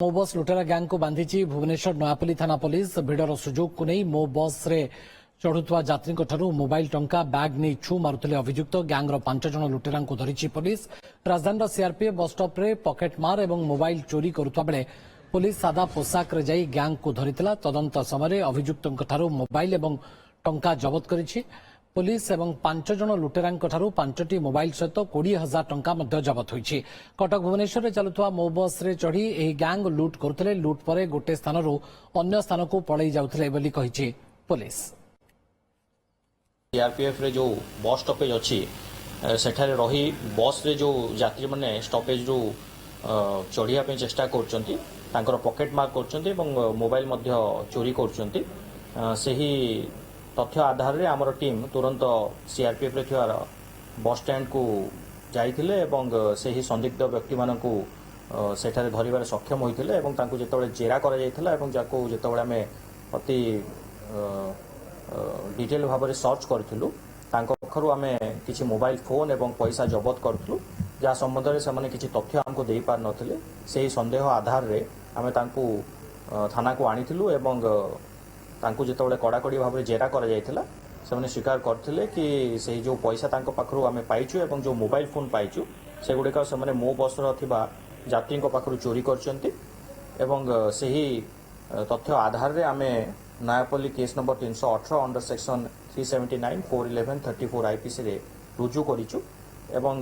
मो बस लुटेरा गैंग को बांधी भुवनेश्वर नयापल्ली थाना पुलिस भिड़र सुजोग को नहीं मो बस रे चढ़ुवा यात्री मोबाइल टंका बैग नहीं छु मारुले अभियुक्त गैंग्र 5 जन लुटेरा धरी पुलिस राजधानी सीआरपीएफ बस स्टॉप रे पॉकेट मार और मोबाइल चोरी करुवा बेले पुलिस सादा पोशाक रे जाई गैंग को धरिथिला। तदंत समय अभियुक्त मोबाइल और टंका जबत करिछि। पुलिस एवं 5 जन लुटेरा 5टी मोबाइल सहित 20,000 टंका जबत होइछि। कटक भुवनेश्वर में चलुवा मो बस रे चढ़ी एही गैंग लुट करुଥିଲେ। लुट पर गोटे स्थान अन्य स्थान को पड़ई जाउଥିଲେ बोली कहिछि पुलिस। सीआरपीएफ रे जो बस स्टॉपेज अच्छी सेठारे रही बस रे जो यात्री माने स्टॉपेज रु चढ़िया पे चेष्टा करचंती तांकर पॉकेट मार करचंती एवं मोबाइल मध्य चोरी करचंती। सेही तथ्य आधार रे हमर टीम तुरंत सीआरपीएफ रे थिवार बस स्टैंड को जाइथिले एवं सेही संदिग्ध व्यक्ति मानकू सेठारे धरिबार सक्षम होइथिले एवं तांको जेतबळे जेरा करा जायथिला एवं जाको जेतबळे हमें अति डिटेल भाव में सर्च करूँ तांको आमे किसी मोबाइल फोन एवं पैसा जबत करूँ जहाँ संबंध में से किसी तथ्य आमको दे पार नथिले। सेही संदेह आधार रे आमे तांको थाना को आनीथिलु एवं तांको जेतबळे कड़ाकड़ी भाव में जेरा करा जायथिला सेमाने स्वीकार करथिले कि सेही जो पैसा तांको पाखरु आमे पाइछु एवं जो मोबाइल फोन पाइछु सेगुड़िक सेमाने मो बस रो थिबा यात्री पाखरु चोरी करचंती एवं सेही तथ्य आधार रे आमे Nayapalli case number 318 under section 379 411 34 IPC रे रुजु करिछु एवं